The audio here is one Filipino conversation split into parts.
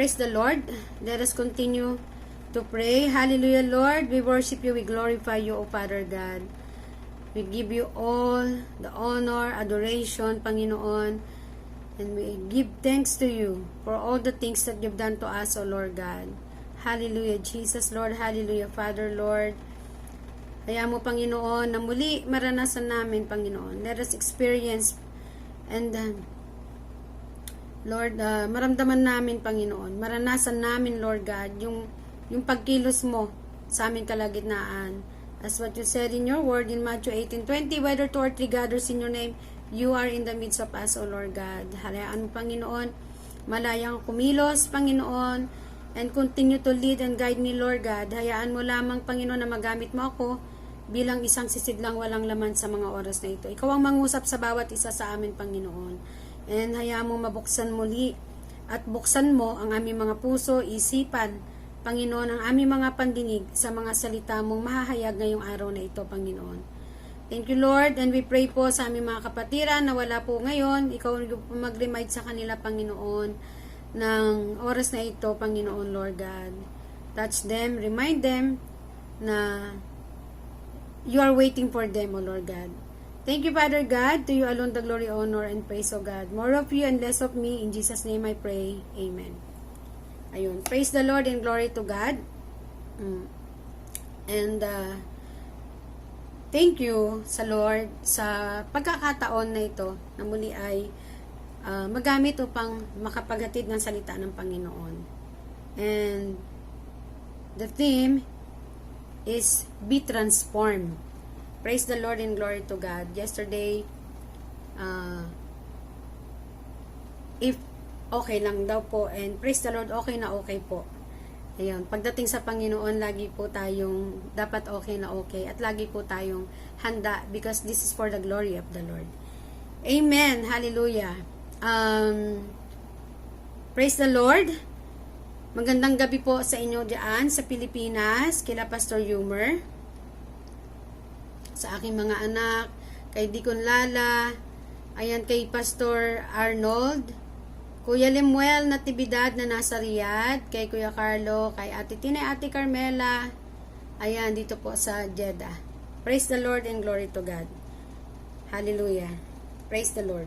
Praise the Lord. Let us continue to pray. Hallelujah, Lord. We worship you. We glorify you, O Father God. We give you all the honor, adoration, Panginoon. And we give thanks to you for all the things that you've done to us, O Lord God. Hallelujah, Jesus, Lord. Hallelujah, Father, Lord. Kaya mo, Panginoon, na muli maranasan namin, Panginoon. Let us experience and Lord, maramdaman namin, Panginoon. Maranasan namin, Lord God, yung pagkilos mo sa aming kalagitnaan. As what you said in your word in Matthew 18:20, whether two or three gathers in your name, you are in the midst of us, O Lord God. Halayaan mo, Panginoon, malayang kumilos, Panginoon, and continue to lead and guide me, Lord God. Hayaan mo lamang, Panginoon, na magamit mo ako bilang isang sisidlang walang laman sa mga oras na ito. Ikaw ang mangusap sa bawat isa sa amin, Panginoon. And hayaan mo mabuksan muli at buksan mo ang aming mga puso, isipan, Panginoon, ang aming mga pandinig sa mga salita mong mahahayag ngayong araw na ito, Panginoon. Thank you, Lord, and we pray po sa aming mga kapatiran na wala po ngayon. Ikaw mag-remind sa kanila, Panginoon, ng oras na ito, Panginoon, Lord God. Touch them, remind them na you are waiting for them, O Lord God. Thank you, Father God. To you alone the glory, honor, and praise, O God. More of you and less of me. In Jesus' name I pray. Amen. Ayun. Praise the Lord and glory to God. And thank you sa Lord sa pagkakataon na ito na muli ay magamit upang makapaghatid ng salita ng Panginoon. And the theme is be transformed. Praise the Lord and glory to God. Yesterday, if okay lang daw po, and praise the Lord, okay na okay po. Ayun, pagdating sa Panginoon, lagi po tayong dapat okay na okay, at lagi po tayong handa because this is for the glory of the Lord. Amen. Hallelujah. Praise the Lord. Magandang gabi po sa inyo diyan sa Pilipinas, kila Pastor Yumer, sa aking mga anak, kay Deacon Lala, ayan kay Pastor Arnold, Kuya Lemuel Natividad na nasa Riyadh, kay Kuya Carlo, kay Ate Tina, Ate Carmela, ayan dito po sa Jeddah. Praise the Lord and glory to God. Hallelujah. Praise the Lord.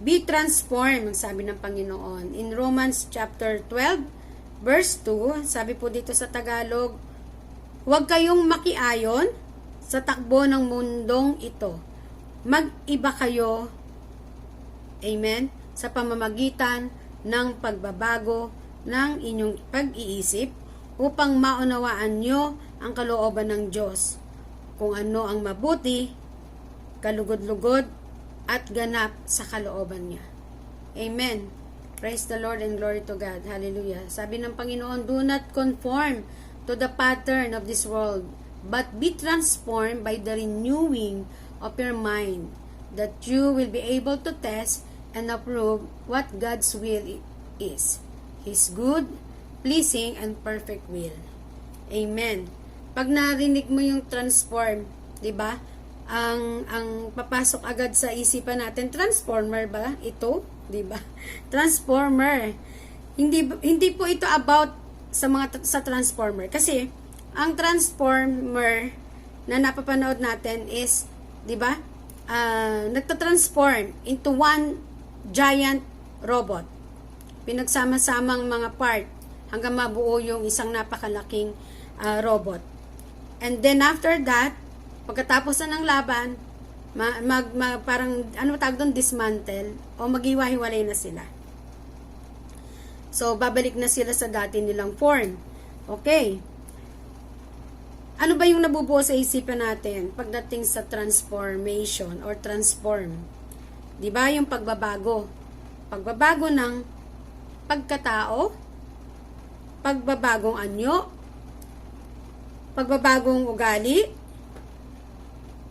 Be transformed, sabi ng Panginoon. In Romans chapter 12, verse 2, sabi po dito sa Tagalog, huwag kayong makiayon sa takbo ng mundong ito. Mag-iba kayo, amen, sa pamamagitan ng pagbabago ng inyong pag-iisip upang maunawaan nyo ang kalooban ng Diyos, kung ano ang mabuti, kalugod-lugod, at ganap sa kalooban niya. Amen. Praise the Lord and glory to God. Hallelujah. Sabi ng Panginoon, do not conform to the pattern of this world, but be transformed by the renewing of your mind, that you will be able to test and approve what God's will is, His good, pleasing, and perfect will. Amen. Pag narinig mo yung transform, di ba? Ang papasok agad sa isipan natin, transformer ba ito? Di ba? Transformer. Hindi po ito about sa transformer, kasi ang transformer na napapanood natin is, 'di ba? Nagta-transform into one giant robot. Pinagsama-samang mga part hanggang mabuo yung isang napakalaking robot. And then after that, pagkatapos na ng laban, parang ano tawag doon, dismantle o maghiwa-hiwalay na sila. So, babalik na sila sa dati nilang form. Okay. Ano ba yung nabubuo sa isipan natin pagdating sa transformation or transform? Di ba yung pagbabago? Pagbabago ng pagkatao, pagbabagong anyo, pagbabagong ugali,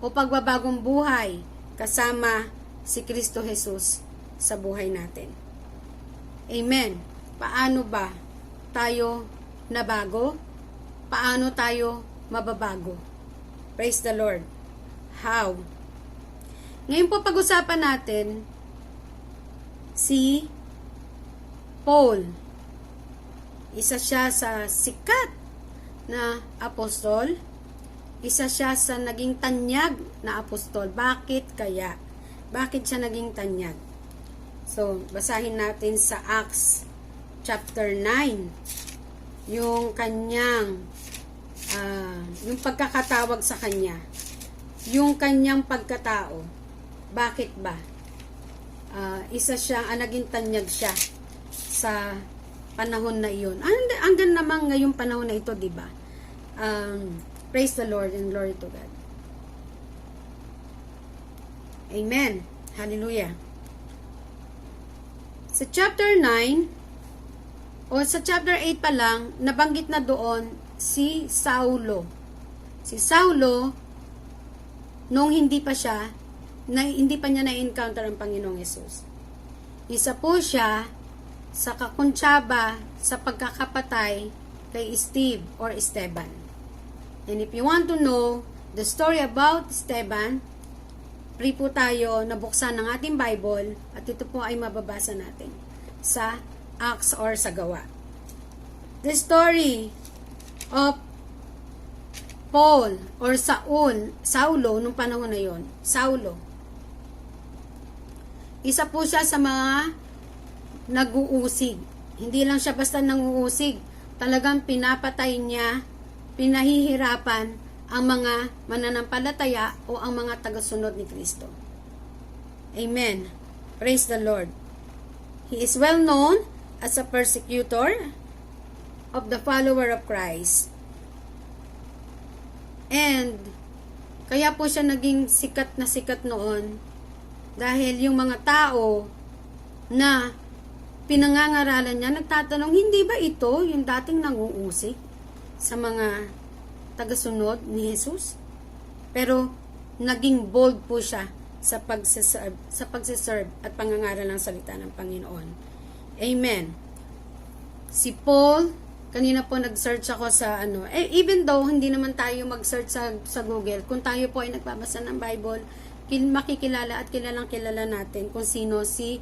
o pagbabagong buhay kasama si Kristo Jesus sa buhay natin. Amen. Paano ba tayo nabago? Paano tayo mababago? Praise the Lord. How? Ngayon po pag-usapan natin si Paul. Isa siya sa sikat na apostol. Isa siya sa naging tanyag na apostol. Bakit kaya? Bakit siya naging tanyag? So, basahin natin sa Acts chapter 9. Yung kanyang, yung pagkakatawag sa kanya. Yung kanyang pagkatao. Bakit ba? Isa siya, naging tanyag siya sa panahon na iyon. Hanggang naman ngayong panahon na ito, di ba? Praise the Lord and glory to God. Amen. Hallelujah. Sa chapter 9, o sa chapter 8 pa lang, nabanggit na doon si Saulo. Si Saulo, nung hindi pa niya na-encounter ang Panginoong Yesus. Isa po siya sa kakuntsaba sa pagkakapatay kay Steve or Esteban. And if you want to know the story about Esteban, pray po tayo na buksan ng ating Bible at ito po ay mababasa natin sa Acts or sa Gawa. The story of Paul or Saulo nung panahon na yon. Saulo. Isa po siya sa mga nag-uusig. Hindi lang siya basta nang-uusig. Talagang pinapatay niya, pinahihirapan ang mga mananampalataya o ang mga tagasunod ni Kristo. Amen. Praise the Lord. He is well known as a persecutor of the follower of Christ. And kaya po siya naging sikat na sikat noon dahil yung mga tao na pinangangaralan niya nagtatanong, hindi ba ito yung dating nanguusig sa mga tagasunod ni Jesus? Pero naging bold po siya sa pagsiserve at pangangaral ng salita ng Panginoon. Amen. Si Paul, kanina po nag-search ako sa even though hindi naman tayo mag-search sa Google, kung tayo po ay nagbabasa ng Bible, makikilala at kilalang kilala natin kung sino si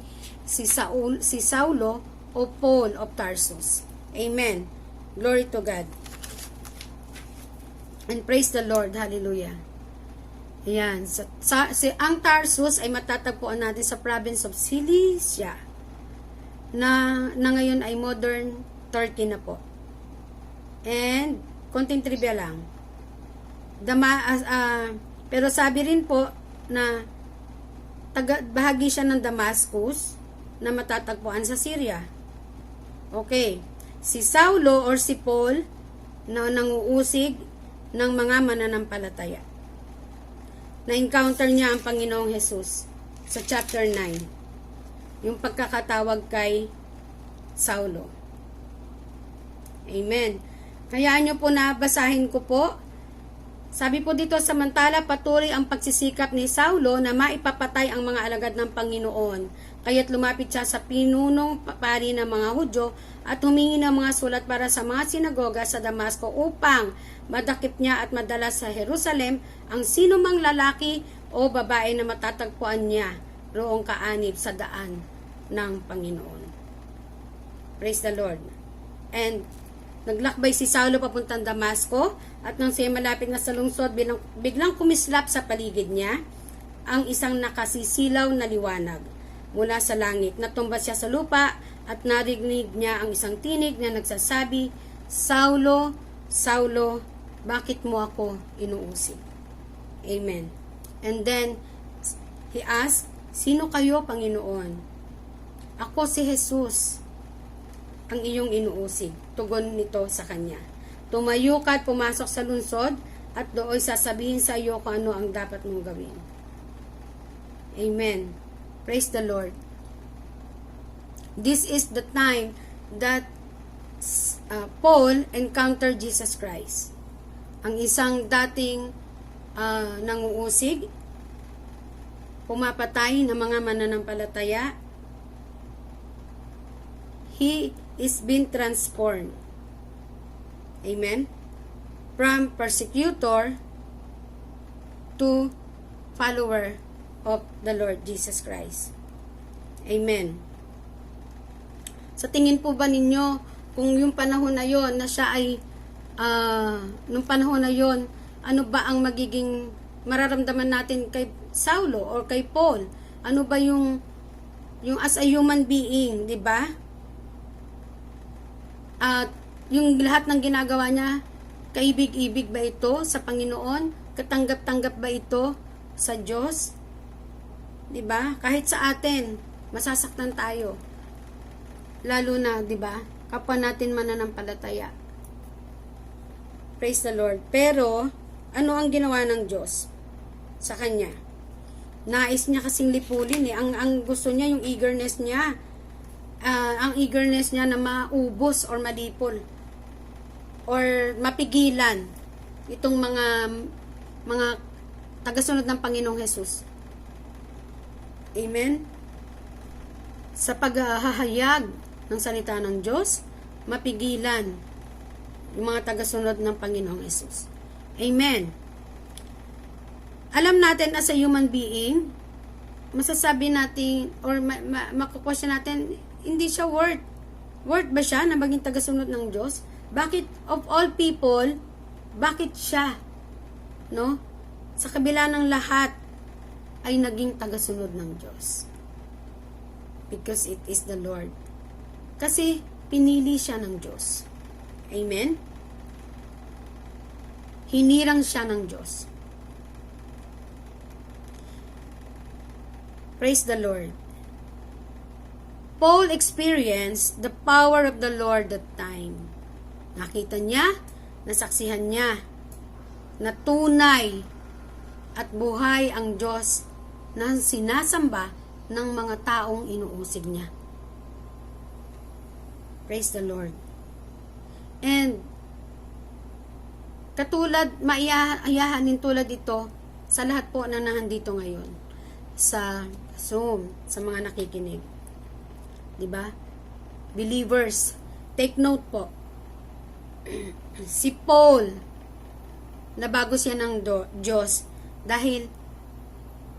Saulo o Paul of Tarsus. Amen. Glory to God. And praise the Lord. Hallelujah. Ayan. Ang Tarsus ay matatagpuan natin sa province of Cilicia na ngayon ay modern Turkey na po. And konting trivia lang. Pero sabi rin po na bahagi siya ng Damascus na matatagpuan sa Syria. Okay. Si Saulo or si Paul na nanguusig ng mga mananampalataya. Na-encounter niya ang Panginoong Jesus sa chapter 9. Yung pagkakatawag kay Saulo. Amen. Hayaan niyo po na basahin ko po. Sabi po dito, samantala patuloy ang pagsisikap ni Saulo na maipapatay ang mga alagad ng Panginoon. Kaya't lumapit siya sa pinunong pari ng mga Hudyo at humingi ng mga sulat para sa mga sinagoga sa Damasco upang madakip niya at madala sa Jerusalem ang sino mang lalaki o babae na matatagpuan niya roong kaanib sa daan ng Panginoon. Praise the Lord. And naglakbay si Saulo papuntang Damasco at nang siya malapit na sa lungsod, biglang kumislap sa paligid niya ang isang nakasisilaw na liwanag mula sa langit. Natumba siya sa lupa at narinig niya ang isang tinig na nagsasabi, Saulo, Saulo, bakit mo ako inuusig? Amen. And then, he asked, sino kayo, Panginoon? Ako si Jesus, ang iyong inuusig. Tugon nito sa kanya. Tumayo ka at pumasok sa lungsod at doon sasabihin sa iyo kung ano ang dapat mong gawin. Amen. Praise the Lord. This is the time that Paul encountered Jesus Christ. Ang isang dating nanguusig, pumapatay ng mga mananampalataya, he is been transformed. Amen? From persecutor to follower of the Lord Jesus Christ. Amen. Sa tingin po ba ninyo, kung yung panahon na yon na siya ay, nung panahon na yon, ano ba ang magiging mararamdaman natin kay Saulo or kay Paul? Ano ba yung as a human being, di ba? At yung lahat ng ginagawa niya, kaibig-ibig ba ito sa Panginoon? Katanggap-tanggap ba ito sa Diyos? Di ba? Kahit sa atin, masasaktan tayo. Lalo na, di ba? Kapwa natin mananampalataya. Praise the Lord. Pero, ano ang ginawa ng Diyos sa kanya? Nais niya kasing lipulin eh. Ang gusto niya, yung eagerness niya. Ang eagerness niya na maubos or malipol. Or mapigilan itong mga tagasunod ng Panginoong Hesus. Amen? Sa paghahayag ng salita ng Diyos, mapigilan yung mga tagasunod ng Panginoong Hesus. Amen. Alam natin as a human being, masasabi natin or makukwestiyon natin, hindi siya worth. Worth ba siya na maging tagasunod ng Diyos? Bakit of all people, bakit siya? No? Sa kabila ng lahat ay naging tagasunod ng Diyos. Because it is the Lord. Kasi pinili siya ng Diyos. Amen? Hinirang siya ng Diyos. Praise the Lord. Paul experienced the power of the Lord that time. Nakita niya, nasaksihan niya, na tunay at buhay ang Diyos na sinasamba ng mga taong inuusig niya. Praise the Lord. And katulad, maiyahanin tulad ito sa lahat po na nandito ngayon sa Zoom, sa mga nakikinig. 'Di ba? Believers, take note po. Si Paul, nabago siya ng Diyos dahil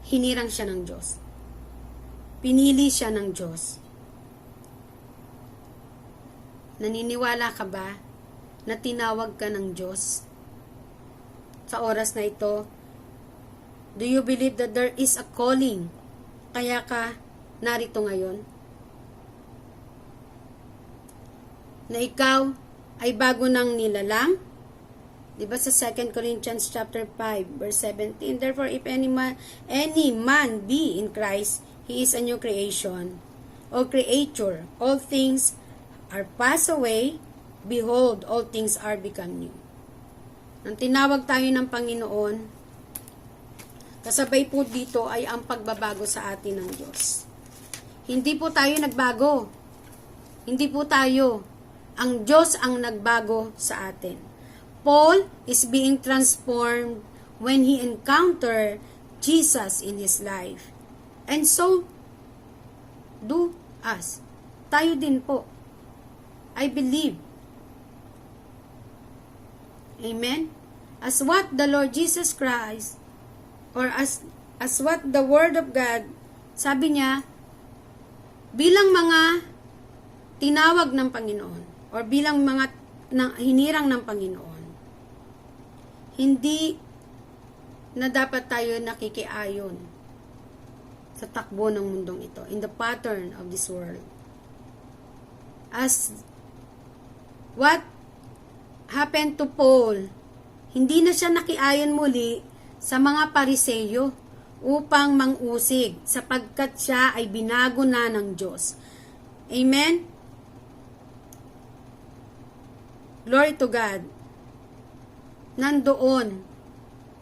hinirang siya ng Diyos. Pinili siya ng Diyos. Naniniwala ka ba na tinawag ka ng Diyos sa oras na ito? Do you believe that there is a calling? Kaya ka narito ngayon? Na ikaw ay bago nang nilalang? Diba sa 2 Corinthians chapter 5 verse 17, therefore if any man be in Christ, he is a new creation or creature. All things are passed away, behold, all things are become new. Nang tinawag tayo ng Panginoon, kasabay po dito ay ang pagbabago sa atin ng Diyos. Hindi po tayo nagbago. Hindi po tayo. Ang Diyos ang nagbago sa atin. Paul is being transformed when he encountered Jesus in his life. And so, do us. Tayo din po. I believe. Amen? As what the Lord Jesus Christ, or as what the Word of God, sabi niya, bilang mga tinawag ng Panginoon, or bilang mga hinirang ng Panginoon, hindi na dapat tayo nakikiayon sa takbo ng mundong ito, in the pattern of this world. As what happened to Paul, hindi na siya nakiayon muli sa mga Pariseyo upang mangusig sapagkat siya ay binago na ng Diyos. Amen? Glory to God. Nandoon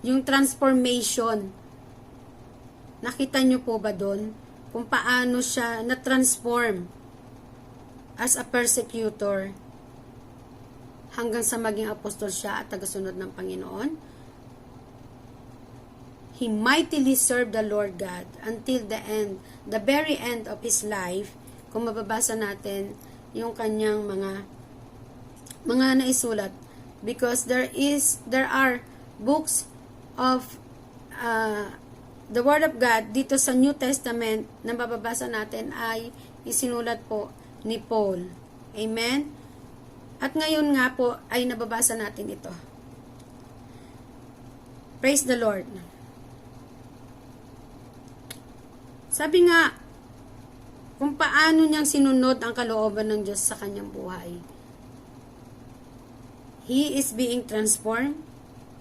yung transformation. Nakita niyo po ba doon kung paano siya na-transform as a persecutor hanggang sa maging apostol siya at tagasunod ng Panginoon? He mightily served the Lord God until the end, the very end of his life. Kung mababasa natin yung kanyang mga naisulat, because there are books of the Word of God dito sa New Testament na mababasa natin ay isinulat po ni Paul. Amen? At ngayon nga po ay nababasa natin ito. Praise the Lord. Sabi nga, kung paano niyang sinunod ang kalooban ng Diyos sa kanyang buhay. He is being transformed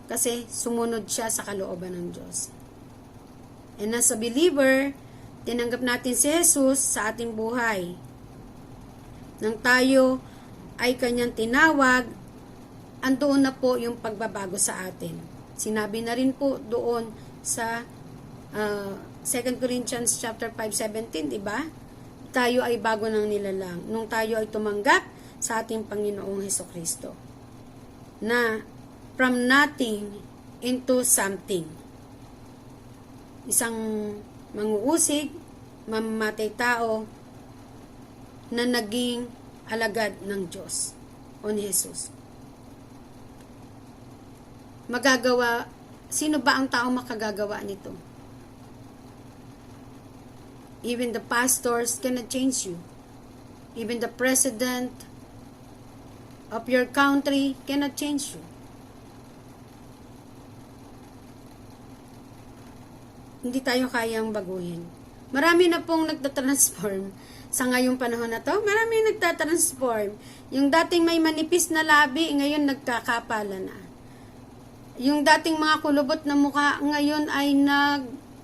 kasi sumunod siya sa kalooban ng Diyos. And as a believer, tinanggap natin si Jesus sa ating buhay. Nang tayo ay kanyang tinawag, andoon na po yung pagbabago sa atin. Sinabi na rin po doon sa 2 Corinthians chapter 5:17, di ba? Tayo ay bago ng nilalang nung tayo ay tumanggap sa ating Panginoong Hesukristo. Na from nothing into something. Isang manguusig, mamamatay tao na naging alagad ng Diyos o ni Jesus. Magagawa, sino ba ang tao makagagawa nito? Even the pastors cannot change you. Even the president of your country cannot change you. Hindi tayo kayang baguhin. Marami na pong nagtatransform sa ngayong panahon na to. Marami nagtatransform. Yung dating may manipis na labi, ngayon nagkakapala na. Yung dating mga kulubot na mukha, ngayon ay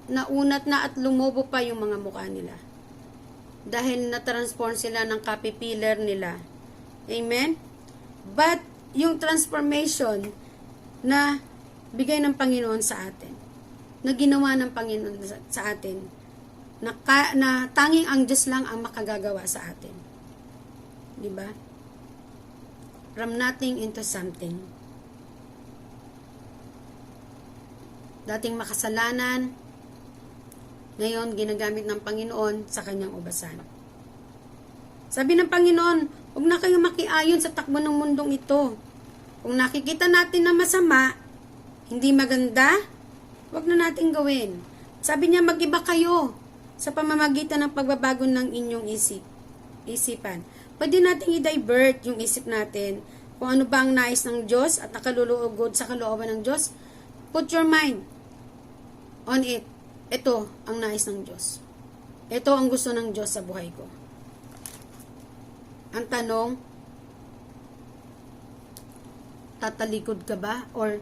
naunat na at lumobo pa yung mga mukha nila. Dahil na-transform sila ng caterpillar nila. Amen? But, yung transformation na bigay ng Panginoon sa atin, na ginawa ng Panginoon sa atin, na tanging ang Diyos lang ang makagagawa sa atin. Diba? From nothing into something. Dating makasalanan, ngayon ginagamit ng Panginoon sa kanyang ubasan. Sabi ng Panginoon, huwag na kayo makiayon sa takbo ng mundong ito. Kung nakikita natin na masama, hindi maganda, huwag na natin gawin. Sabi niya, mag-iba kayo sa pamamagitan ng pagbabago ng inyong isipan. Pwede natin i-divert yung isip natin kung ano ba ang nais ng Diyos at nakalulugod sa kalooban ng Diyos. Put your mind on it. Ito ang nais ng Diyos. Ito ang gusto ng Diyos sa buhay ko. Ang tanong, tatalikod ka ba? Or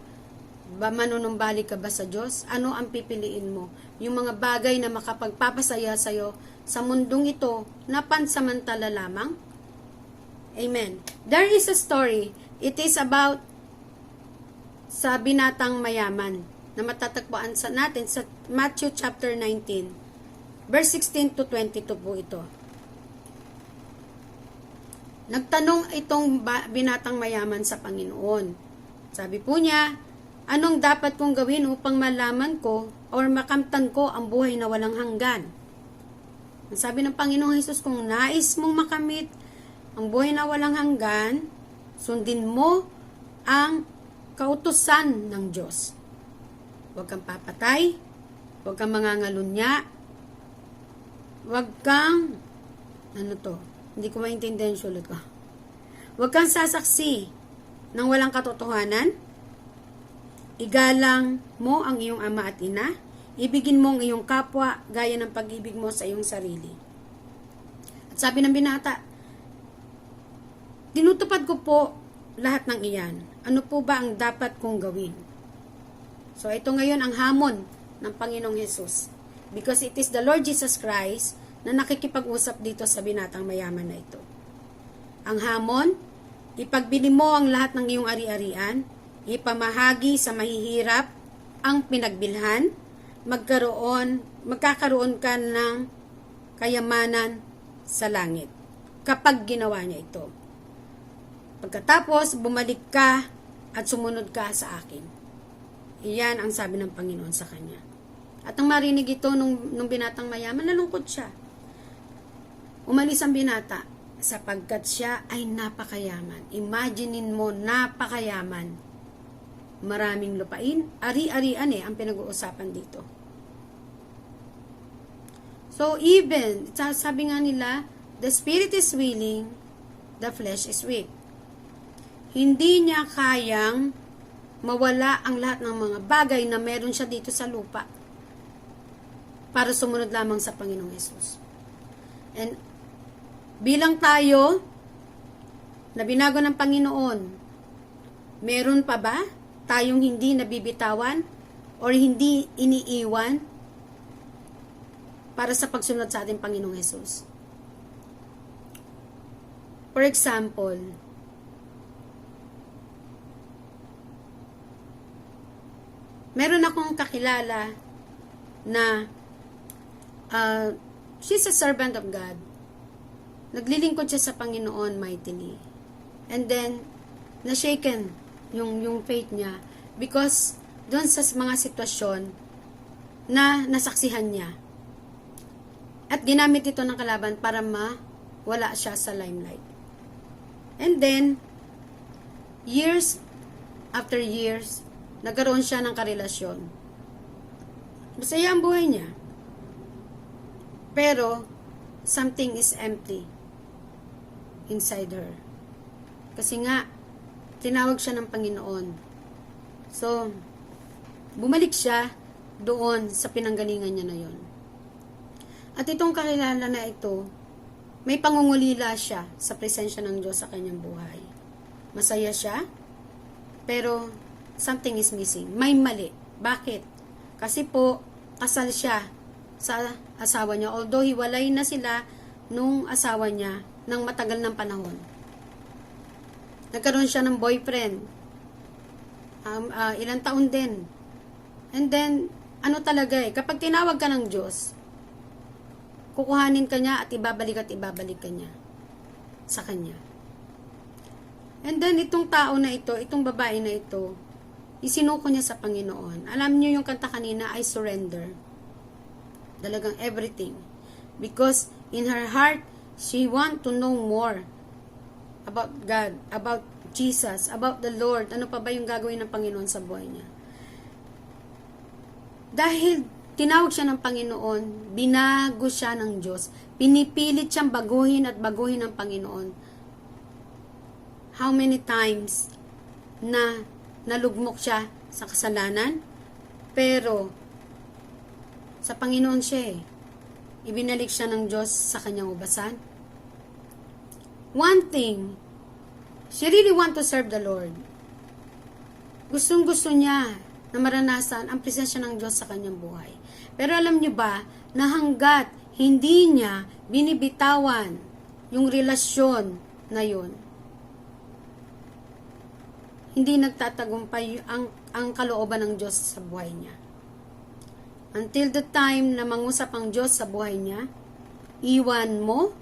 manunumbalik ka ba sa Diyos? Ano ang pipiliin mo? Yung mga bagay na makapagpapasaya sa'yo sa mundong ito na pansamantala lamang? Amen. There is a story. It is about sa binatang mayaman na matatagpuan sa natin sa Matthew chapter 19 verse 16 to 22 po ito. Nagtanong itong binatang mayaman sa Panginoon. Sabi po niya, anong dapat kong gawin upang malaman ko or makamtan ko ang buhay na walang hanggan? Ang sabi ng Panginoong Hesus, kung nais mong makamit ang buhay na walang hanggan, sundin mo ang kautusan ng Diyos. Huwag kang papatay, huwag kang mangangalunya, huwag kang, hindi ko maintindihan yung sulat ko. Huwag kang sasaksi ng walang katotohanan, igalang mo ang iyong ama at ina, ibigin mo ang iyong kapwa gaya ng pag-ibig mo sa iyong sarili. At sabi ng binata, tinutupad ko po lahat ng iyan. Ano po ba ang dapat kong gawin? So, ito ngayon ang hamon ng Panginoong Hesus. Because it is the Lord Jesus Christ na nakikipag-usap dito sa binatang mayaman na ito. Ang hamon, ipagbili mo ang lahat ng iyong ari-arian, ipamahagi sa mahihirap ang pinagbilhan, magkakaroon ka ng kayamanan sa langit. Kapag ginawa niya ito. Pagkatapos, bumalik ka at sumunod ka sa akin. Iyan ang sabi ng Panginoon sa kanya. At nang marinig ito nung binatang mayaman, nalungkot siya. Umalis ang binata sapagkat siya ay napakayaman. Imaginein mo, napakayaman. Maraming lupain, ari-arian ang pinag-uusapan dito. So even, sabi nga nila, The spirit is willing, the flesh is weak. Hindi niya kayang mawala ang lahat ng mga bagay na meron siya dito sa lupa para sumunod lamang sa Panginoong Hesus. And bilang tayo na binago ng Panginoon, meron pa ba tayong hindi nabibitawan or hindi iniiwan para sa pagsunod sa ating Panginoong Hesus? For example, meron akong kakilala na she's a servant of God. Naglilingkod siya sa Panginoon mightily. And then, na-shaken yung faith niya because doon sa mga sitwasyon na nasaksihan niya. At ginamit ito ng kalaban para mawala siya sa limelight. And then, years after years, nagkaroon siya ng karelasyon. Masaya ang buhay niya. Pero, something is empty inside her. Kasi nga, tinawag siya ng Panginoon. So, bumalik siya doon sa pinanggalingan niya na yon. At itong kakilala na ito, may pangungulila siya sa presensya ng Diyos sa kanyang buhay. Masaya siya, pero something is missing. May mali. Bakit? Kasi po, kasal siya sa asawa niya. Although hiwalay na sila nung asawa niya ng matagal ng panahon. Nagkaroon siya ng boyfriend. Ilang taon din. And then, ano talaga kapag tinawag ka ng Diyos, kukuhanin ka niya at ibabalik ka niya sa kanya. And then, itong tao na ito, itong babae na ito, isinuko niya sa Panginoon. Alam niyo yung kanta kanina, I surrender. Talagang everything. Because in her heart, she want to know more about God, about Jesus, about the Lord. Ano pa ba yung gagawin ng Panginoon sa buhay niya? Dahil tinawag siya ng Panginoon, binago siya ng Diyos, pinipilit siyang baguhin at baguhin ng Panginoon. How many times na nalugmok siya sa kasalanan? Pero, sa Panginoon siya ibinalik siya ng Diyos sa kanyang ubasan. One thing, she really want to serve the Lord. Gustong-gusto niya na maranasan ang presensya ng Diyos sa kanyang buhay. Pero alam niyo ba, na hanggat hindi niya binibitawan yung relasyon na yun, hindi nagtatagumpay ang kalooban ng Diyos sa buhay niya. Until the time na mangusap ang Diyos sa buhay niya, iwan mo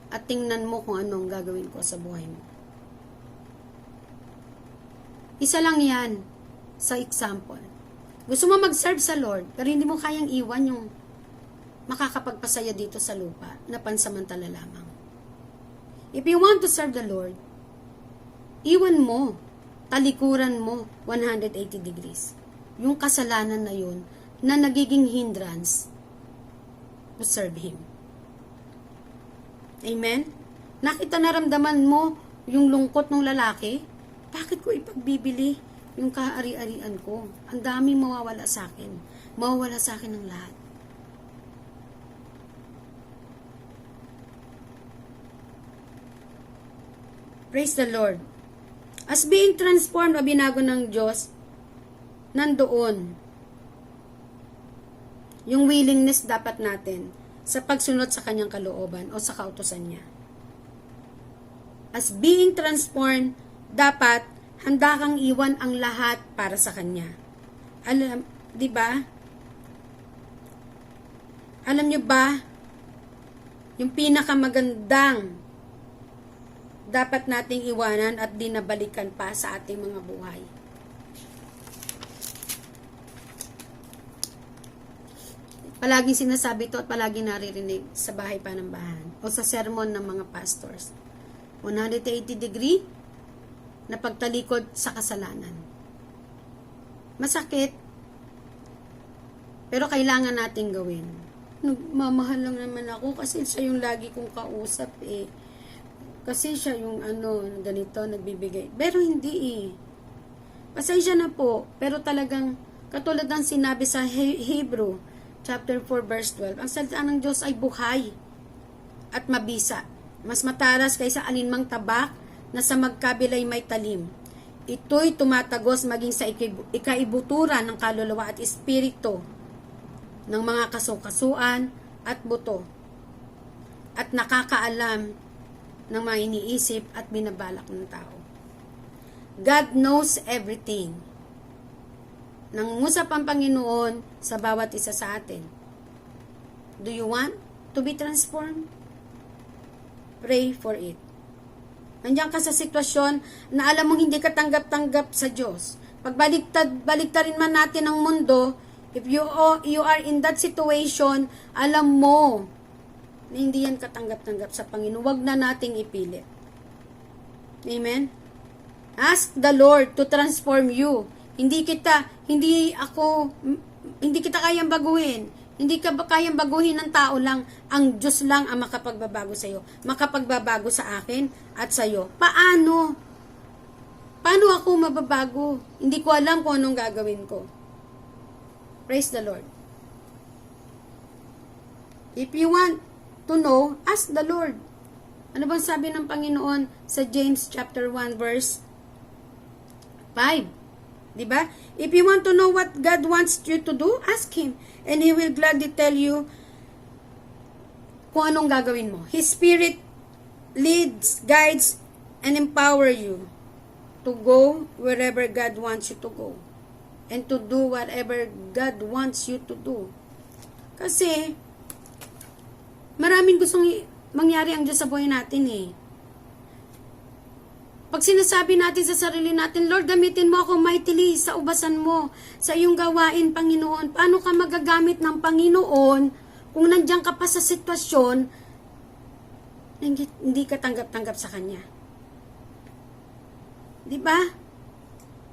at tingnan mo kung anong gagawin ko sa buhay mo. Isa lang yan sa example. Gusto mo mag-serve sa Lord, pero hindi mo kayang iwan yung makakapagpasaya dito sa lupa na pansamantala lamang. If you want to serve the Lord, iwan mo, talikuran mo 180 degrees. Yung kasalanan na yun na nagiging hindrance to serve Him. Amen? Nakita naramdaman mo yung lungkot ng lalaki? Bakit ko ipagbibili yung kaari-arian ko? Ang daming mawawala sa akin. Mawawala sa akin ng lahat. Praise the Lord. As being transformed o binago ng Diyos, nandoon yung willingness dapat natin sa pagsunod sa kanyang kalooban o sa kautusan niya. As being transformed, dapat handa kang iwan ang lahat para sa kanya. Alam, di ba? Alam niyo ba yung pinakamagandang dapat nating iwanan at dinabalikan pa sa ating mga buhay? Palaging sinasabi to at palaging naririnig sa bahay panambahan o sa sermon ng mga pastors. 180 degree na pagtalikod sa kasalanan. Masakit, pero kailangan nating gawin. nagmamahal lang naman ako kasi siya yung lagi kong kausap eh. Kasi siya yung ganito, nagbibigay. Pero hindi eh. Pasensya na po, pero talagang katulad ng sinabi sa Hebrew, chapter 4, verse 12, ang salita ng Diyos ay buhay at mabisa. Mas matalas kaysa alinmang tabak na sa magkabilay may talim. Ito'y tumatagos maging sa ikaibuturan ng kaluluwa at espiritu ng mga kasukasuan at buto at nakakaalam ng mga iniisip at binabalak ng tao. God knows everything. Nangungusap ang Panginoon sa bawat isa sa atin. Do you want to be transformed? Pray for it. Nandiyan ka sa sitwasyon na alam mong hindi ka tanggap-tanggap sa Diyos. Pagbaligtarin man natin ang mundo, if you are in that situation, alam mo na hindi yan katanggap-tanggap sa Panginoon. Huwag na nating ipilit. Amen? Ask the Lord to transform you. Hindi kita kayang baguhin. Hindi ka kayang baguhin ng tao lang. Ang Diyos lang ang makapagbabago sa iyo. Makapagbabago sa akin at sa iyo. Paano? Paano ako mababago? Hindi ko alam kung anong gagawin ko. Praise the Lord. If you want to know, ask the Lord. Ano bang sabi ng Panginoon sa James chapter 1 verse 5? Diba? If you want to know what God wants you to do, ask Him. And He will gladly tell you kung anong gagawin mo. His Spirit leads, guides, and empower you to go wherever God wants you to go. And to do whatever God wants you to do. Kasi, maraming gustong mangyari ang Diyos sa buhay natin eh. Pag sinasabi natin sa sarili natin, Lord, gamitin mo ako mightily sa ubasan mo, sa iyong gawain, Panginoon. Paano ka magagamit ng Panginoon kung nandiyan ka pa sa sitwasyon na hindi ka tanggap-tanggap sa Kanya? Di ba?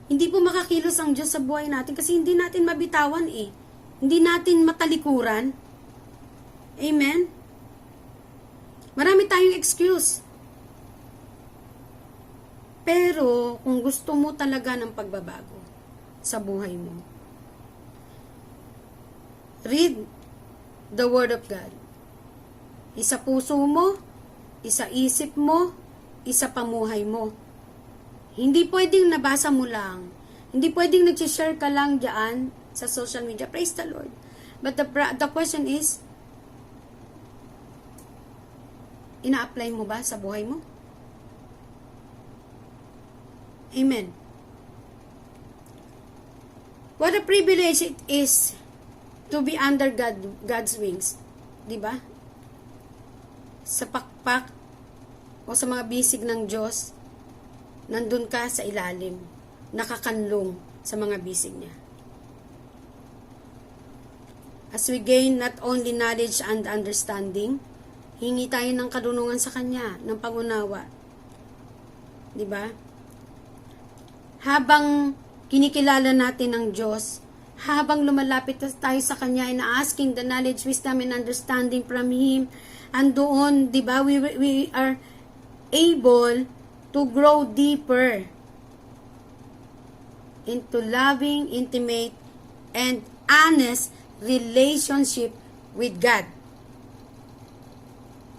Hindi po makakilos ang Diyos sa buhay natin kasi hindi natin mabitawan eh. Hindi natin matalikuran. Amen? Marami tayong excuse. Pero, kung gusto mo talaga ng pagbabago sa buhay mo, read the Word of God. Isa puso mo, isa isip mo, isa pamuhay mo. Hindi pwedeng nabasa mo lang. Hindi pwedeng nag-share ka lang dyan sa social media. Praise the Lord. But the question is, ina-apply mo ba sa buhay mo? Amen. What a privilege it is to be under God's wings. Diba? Sa pakpak o sa mga bisig ng Diyos, nandun ka sa ilalim, nakakanlong sa mga bisig niya. As we gain not only knowledge and understanding, hingi tayo ng karunungan sa Kanya, ng pangunawa. Diba? Habang kinikilala natin ang Diyos, habang lumalapit tayo sa Kanya and asking the knowledge, wisdom, and understanding from Him, and doon, di ba, we are able to grow deeper into loving, intimate, and honest relationship with God.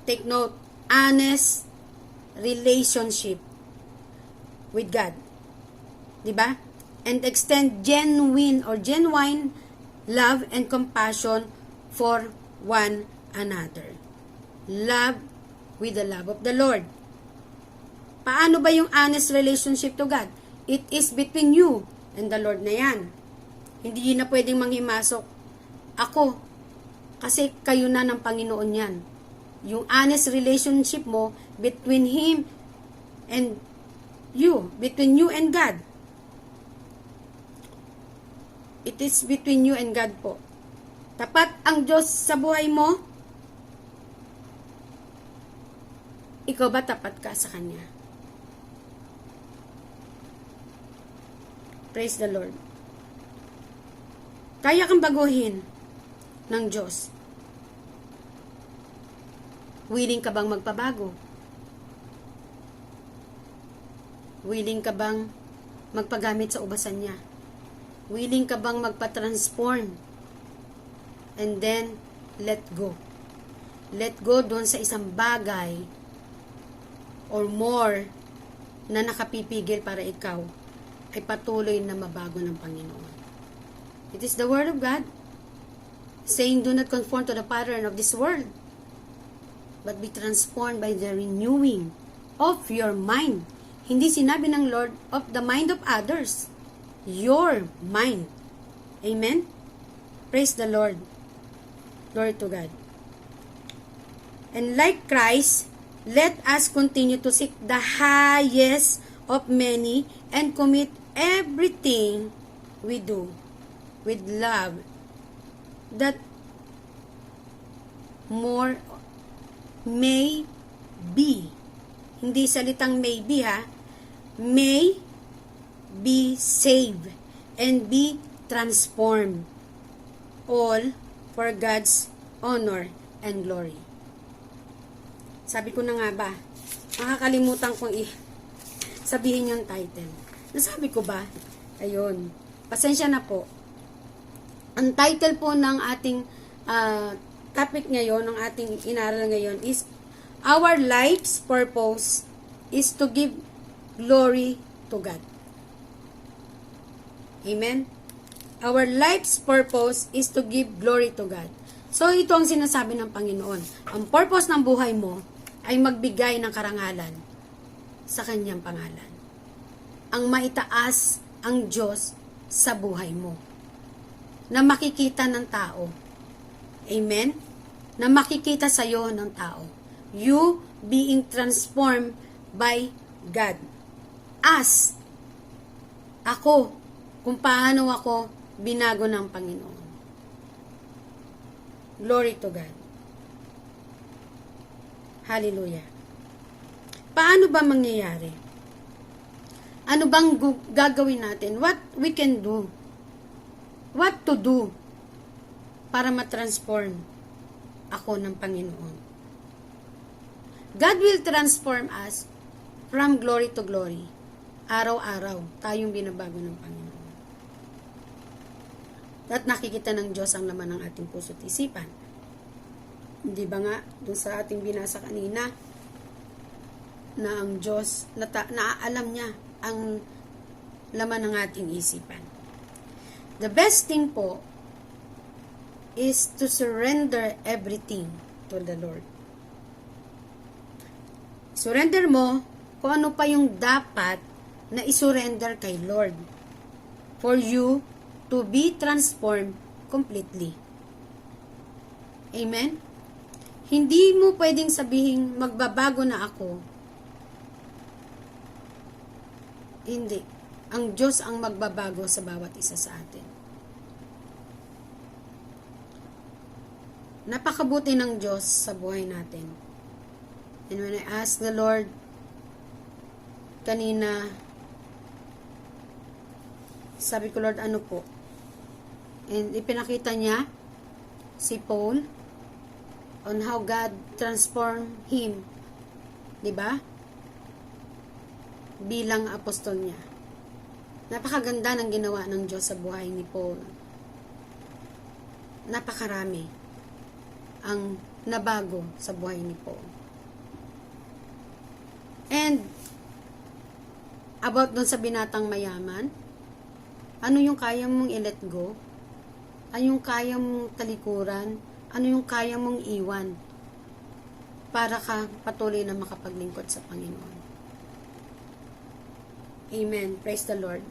Take note, honest relationship with God. Diba? And extend genuine love and compassion for one another. Love with the love of the Lord. Paano ba yung honest relationship to God? It is between you and the Lord na yan. Hindi yun na pwedeng manghimasok. Ako, kasi kayo na ng Panginoon yan. Yung honest relationship mo between Him and you, between you and God. It is between you and God po. Tapat ang Diyos sa buhay mo? Ikaw ba tapat ka sa Kanya? Praise the Lord. Kaya kang baguhin ng Diyos. Willing ka bang magpabago? Willing ka bang magpagamit sa ubasan niya? Willing ka bang magpa-transform? And then, let go. Let go doon sa isang bagay or more na nakapipigil para ikaw ay patuloy na mabago ng Panginoon. It is the Word of God saying, do not conform to the pattern of this world, but be transformed by the renewing of your mind. Hindi sinabi ng Lord of the mind of others. Your mind. Amen? Praise the Lord. Glory to God. And like Christ, let us continue to seek the highest of many and commit everything we do with love, that more may be. Hindi salitang may be ha. May be saved and be transformed. All for God's honor and glory. Sabi ko na nga ba, makakalimutan kong sabihin yung title. Nasabi ko ba? Ayun. Pasensya na po. Ang title po ng ating topic ngayon, ng ating inaral ngayon is our life's purpose is to give glory to God. Amen? Our life's purpose is to give glory to God. So, ito ang sinasabi ng Panginoon. Ang purpose ng buhay mo ay magbigay ng karangalan sa kanyang pangalan. Ang maitaas ang Diyos sa buhay mo. Na makikita ng tao. Amen? Na makikita sa iyo ng tao. You being transformed by God. As ako, kung paano ako binago ng Panginoon. Glory to God. Hallelujah. Paano ba mangyayari? Ano bang gagawin natin? What we can do? What to do para matransform ako ng Panginoon? God will transform us from glory to glory. Araw-araw, tayong binabago ng Panginoon. At nakikita ng Diyos ang laman ng ating puso't isipan. Hindi ba nga, dun sa ating binasa kanina, na ang Diyos, naaalam niya ang laman ng ating isipan. The best thing po is to surrender everything to the Lord. Surrender mo kung ano pa yung dapat na isurrender kay Lord for you to be transformed completely. Amen? Hindi mo pwedeng sabihin magbabago na ako. Hindi. Ang Diyos ang magbabago sa bawat isa sa atin. Napakabuti ng Diyos sa buhay natin. And when I asked the Lord kanina, sabi ko, Lord, ano po? And ipinakita niya si Paul on how God transformed him. Diba? Bilang apostol niya. Napakaganda ng ginawa ng Diyos sa buhay ni Paul. Napakarami ang nabago sa buhay ni Paul. And about dun sa binatang mayaman, ano yung kaya mong i-let go? Ano yung kaya mong talikuran? Ano yung kaya mong iwan? Para ka patuloy na makapaglingkod sa Panginoon. Amen. Praise the Lord.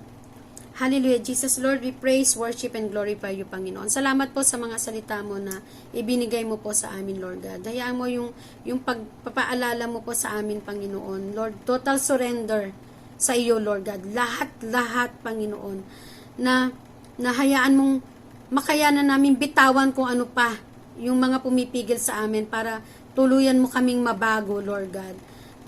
Hallelujah. Jesus, Lord, we praise, worship, and glorify you, Panginoon. Salamat po sa mga salita mo na ibinigay mo po sa amin, Lord God. Hayaan mo yung pagpapaalala mo po sa amin, Panginoon. Lord, total surrender sa iyo, Lord God. Lahat, Panginoon, na hayaan mong makayanan namin bitawan kung ano pa yung mga pumipigil sa amin para tuluyan mo kaming mabago, Lord God.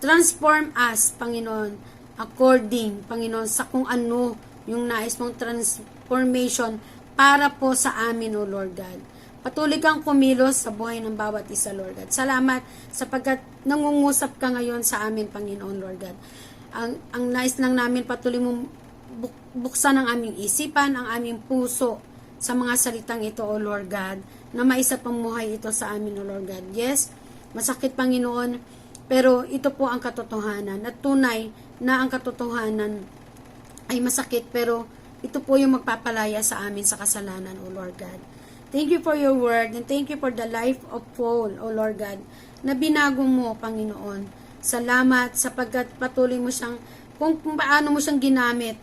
Transform us, Panginoon, according, Panginoon, sa kung ano yung nais mong transformation para po sa amin, O Lord God. Patuloy kang kumilos sa buhay ng bawat isa, Lord God. Salamat sapagkat nangungusap ka ngayon sa amin, Panginoon, Lord God. Ang nais lang namin patuloy mong buksan ang aming isipan, ang aming puso sa mga salitang ito, O Lord God, na maisa pamuhay ito sa amin, O Lord God. Yes, masakit, Panginoon, pero ito po ang katotohanan. At tunay na ang katotohanan ay masakit, pero ito po yung magpapalaya sa amin sa kasalanan, O Lord God. Thank you for your word and thank you for the life of Paul, O Lord God, na binago mo, Panginoon. Salamat sapagkat patuloy mo siyang, kung paano mo siyang ginamit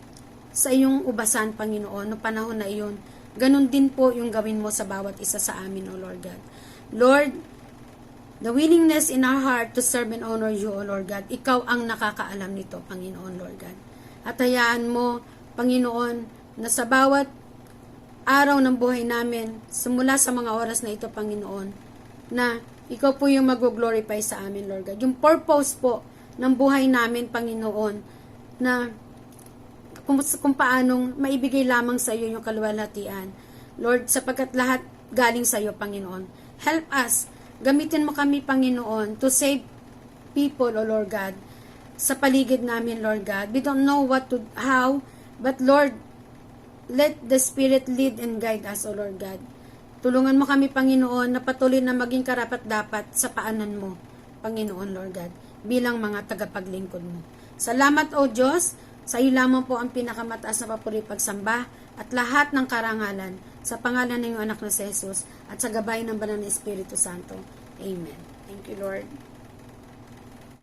sa iyong ubasan, Panginoon, no panahon na iyon. Ganon din po yung gawin mo sa bawat isa sa amin, O Lord God. Lord, the willingness in our heart to serve and honor you, O Lord God, ikaw ang nakakaalam nito, Panginoon, Lord God. At hayaan mo, Panginoon, na sa bawat araw ng buhay namin, simula sa mga oras na ito, Panginoon, na ikaw po yung mag-glorify sa amin, Lord God. Yung purpose po ng buhay namin, Panginoon, na kung paanong maibigay lamang sa iyo yung kaluwalhatian. Lord, sapagkat lahat galing sa iyo, Panginoon. Help us. Gamitin mo kami, Panginoon, to save people, O Lord God, sa paligid namin, Lord God. We don't know how, but Lord, let the Spirit lead and guide us, O Lord God. Tulungan mo kami, Panginoon, na patuloy na maging karapat-dapat sa paanan mo, Panginoon, Lord God, bilang mga tagapaglingkod mo. Salamat, O Diyos, sa iyo lamang po ang pinakamataas na papuri pagsamba at lahat ng karangalan sa pangalan ng iyong anak na si Jesus at sa gabay ng banal na Espiritu Santo. Amen. Thank you, Lord.